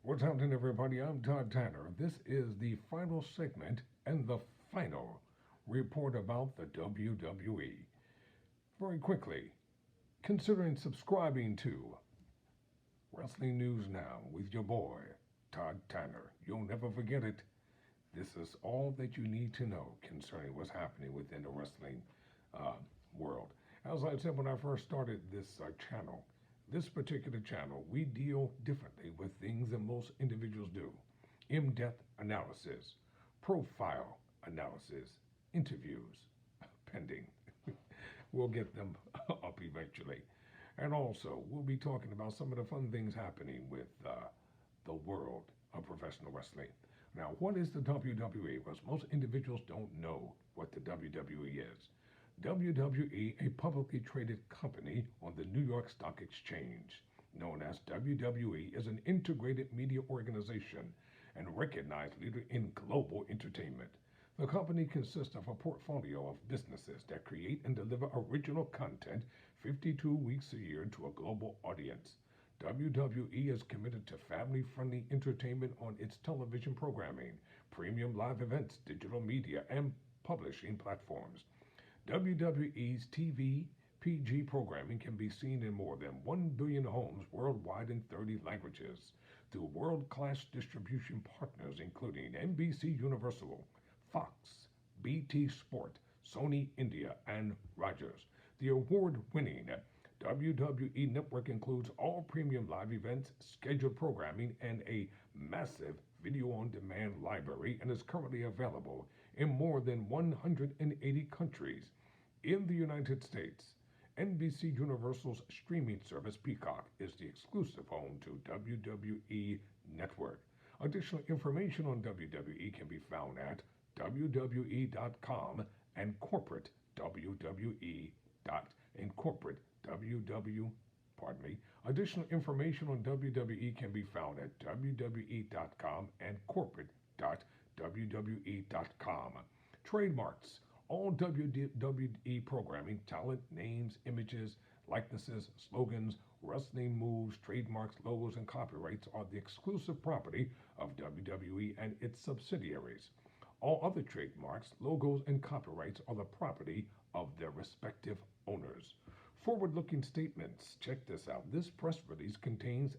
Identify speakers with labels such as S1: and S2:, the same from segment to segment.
S1: What's happening, everybody? I'm Todd Tanner. This is the final segment and the final report about the WWE. Very quickly, considering subscribing to Wrestling News Now with your boy, Todd Tanner. You'll never forget it. This is all that you need to know concerning what's happening within the wrestling uh, world. As I said when I first started this channel, this particular channel, we deal differently with things than most individuals do. In depth analysis, profile analysis, interviews pending. We'll get them up eventually. And also, we'll be talking about some of the fun things happening with the world of professional wrestling. Now, what is the WWE? Because most individuals don't know what the WWE is. WWE, a publicly traded company on the New York Stock Exchange, known as WWE, is an integrated media organization and recognized leader in global entertainment. The company consists of a portfolio of businesses that create and deliver original content 52 weeks a year to a global audience. WWE is committed to family friendly entertainment on its television programming, premium live events, digital media, and publishing platforms. WWE's TV PG programming can be seen in more than 1 billion homes worldwide in 30 languages through world class distribution partners including NBC Universal, Fox, BT Sport, Sony India, and Rogers. The award winning WWE Network includes all premium live events, scheduled programming, and a massive video on demand library and is currently available in more than 180 countries. In the United States, NBC Universal's streaming service Peacock is the exclusive home to WWE Network. Additional information on WWE can be found at WWE.com and corporate WWE. And corporate WW. Pardon me. Additional information on WWE can be found at WWE.com and corporate.WWE.com. Trademarks. All WWE programming, talent, names, images, likenesses, slogans, wrestling moves, trademarks, logos, and copyrights are the exclusive property of WWE and its subsidiaries. All other trademarks, logos, and copyrights are the property of their respective owners. Forward looking statements. Check this out. This press release contains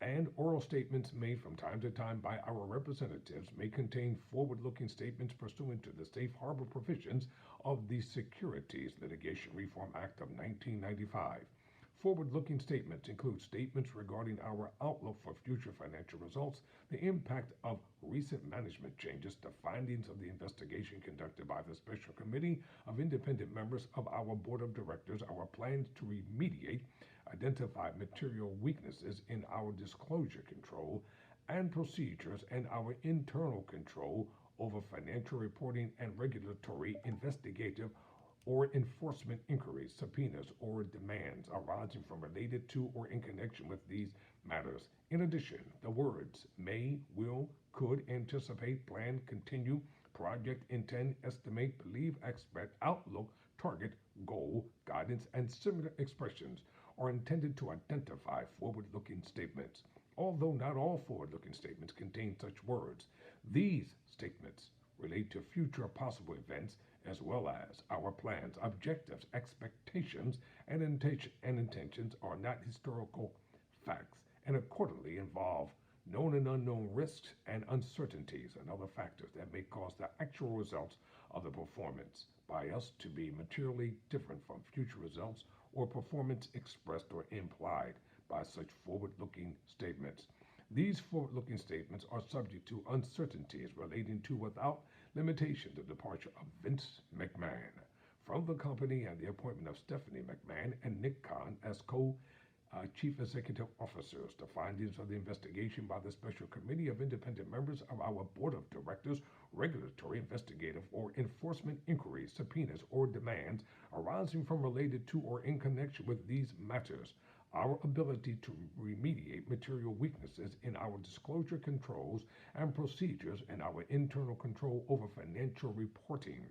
S1: and oral statements made from time to time by our representatives may contain forward-looking statements pursuant to the safe harbor provisions of the Securities Litigation Reform Act of 1995. Forward-looking statements include statements regarding our outlook for future financial results, the impact of recent management changes, the findings of the investigation conducted by the Special Committee of Independent Members of our Board of Directors, our plans to remediate identified material weaknesses in our disclosure control and procedures, and our internal control over financial reporting and regulatory, investigative, or enforcement inquiries, subpoenas, or demands arising from related to or in connection with these matters. In addition, the words may, will, could, anticipate, plan, continue, project, intend, estimate, believe, expect, outlook, target, goal, guidance, and similar expressions are intended to identify forward looking statements. Although not all forward looking statements contain such words, these statements relate to future possible events as well as our plans, objectives, expectations, and intentions are not historical facts and accordingly involve known and unknown risks and uncertainties and other factors that may cause the actual results of the performance by us to be materially different from future results or performance expressed or implied by such forward looking statements. These forward looking statements are subject to uncertainties relating to, without limitation, the departure of Vince McMahon from the company and the appointment of Stephanie McMahon and Nick Khan as Chief Executive Officers, the findings of the investigation by the Special Committee of Independent Members of our Board of Directors, regulatory, investigative, or enforcement inquiries, subpoenas, or demands arising from, related to, or in connection with these matters, our ability to remediate material weaknesses in our disclosure controls and procedures, and our internal control over financial reporting,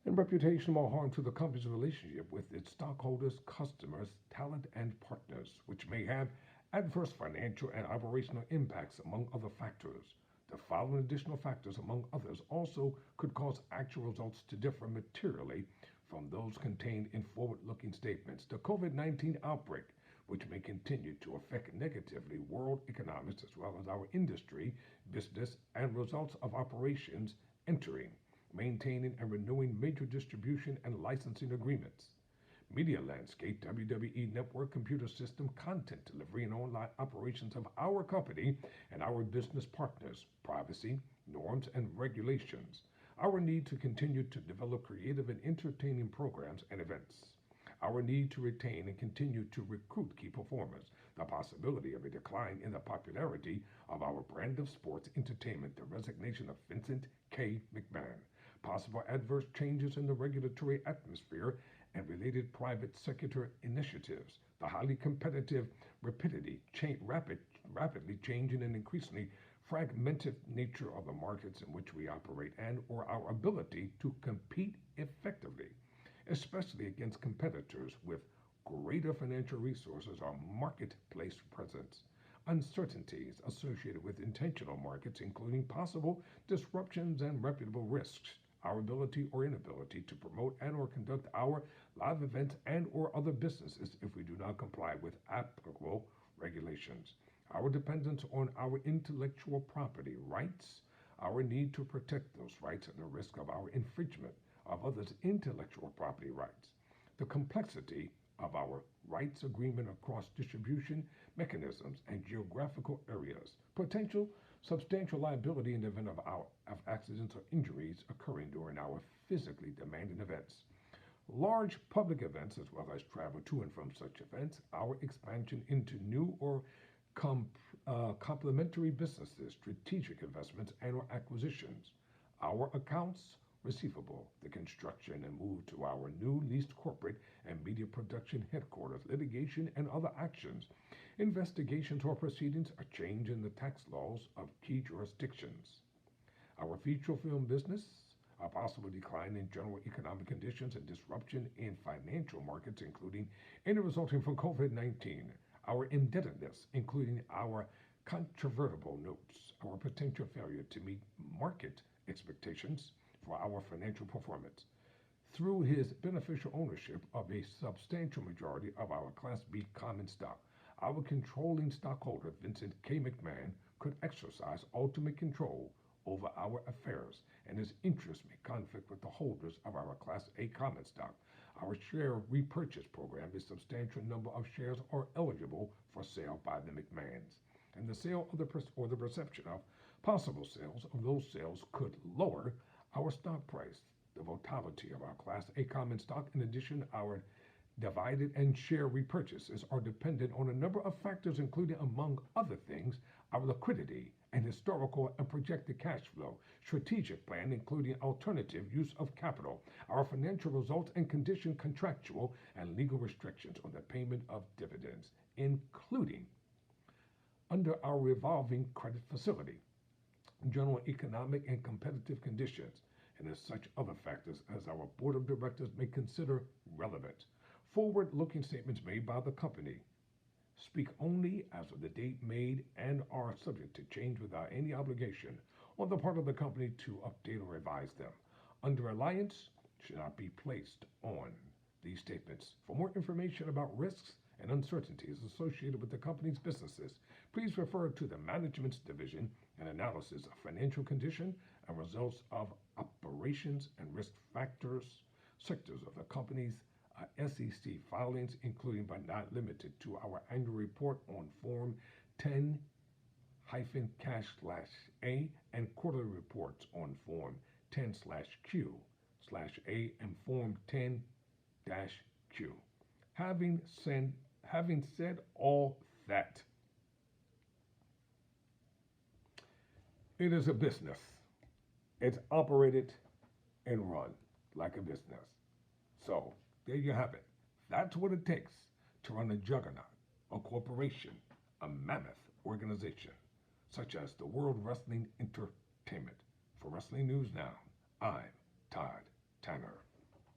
S1: and reputational harm to the company's relationship with its stockholders, customers, talent, and partners, which may have Adverse financial and operational impacts, among other factors. The following additional factors, among others, also could cause actual results to differ materially from those contained in forward looking statements. The COVID 19 outbreak, which may continue to affect negatively world economics as well as our industry, business, and results of operations entering, maintaining, and renewing major distribution and licensing agreements. Media landscape, WWE network, computer system, content delivery, and online operations of our company and our business partners, privacy, norms, and regulations. Our need to continue to develop creative and entertaining programs and events. Our need to retain and continue to recruit key performers. The possibility of a decline in the popularity of our brand of sports entertainment. The resignation of Vincent K. McMahon. Possible adverse changes in the regulatory atmosphere and related private sector initiatives. The highly competitive rapidly changing and increasingly fragmented nature of the markets in which we operate and or our ability to compete effectively, especially against competitors with greater financial resources or marketplace presence. Uncertainties associated with intentional markets, including possible disruptions and reputable risks. Our ability or inability to promote and or conduct our live events and or other businesses if we do not comply with applicable regulations. Our dependence on our intellectual property rights, our need to protect those rights and the risk of our infringement of others' intellectual property rights. The complexity of our rights agreement across distribution mechanisms and geographical areas. Potential substantial liability in the event of accidents or injuries occurring during our physically demanding events. Large public events, as well as travel to and from such events, our expansion into new or complementary businesses, strategic investments, and or acquisitions. Our accounts receivable, the construction and move to our new leased corporate and media production headquarters, litigation and other actions, investigations or proceedings, a change in the tax laws of key jurisdictions. Our feature film business, a possible decline in general economic conditions and disruption in financial markets, including any resulting from COVID-19. Our indebtedness, including our convertible notes, our potential failure to meet market expectations for our financial performance. Through his beneficial ownership of a substantial majority of our Class B common stock, our controlling stockholder, Vincent K. McMahon, could exercise ultimate control over our affairs, and his interests may conflict with the holders of our Class A common stock. Our share repurchase program, a substantial number of shares are eligible for sale by the McMahons, and the sale of the perception of possible sales of those sales could lower our stock price. The volatility of our Class A common stock, in addition, our divided and share repurchases are dependent on a number of factors, including, among other things, our liquidity and historical and projected cash flow, strategic plan, including alternative use of capital, our financial results and condition, contractual and legal restrictions on the payment of dividends, including under our revolving credit facility, general economic and competitive conditions, and as such other factors as our board of directors may consider relevant. Forward-looking statements made by the company speak only as of the date made and are subject to change without any obligation on the part of the company to update or revise them. Under reliance should not be placed on these statements. For more information about risks and uncertainties associated with the company's businesses, please refer to the Management's Division and Analysis of Financial Condition and Results of Operations and Risk Factors sectors of the company's SEC filings, including but not limited to our annual report on Form 10-K/A and quarterly reports on Form 10/Q/A and Form 10-Q. Having said all that, it is a business. It's operated and run like a business. So there you have it. That's what it takes to run a juggernaut, a corporation, a mammoth organization, such as the World Wrestling Entertainment. For Wrestling News Now, I'm Todd Tanner.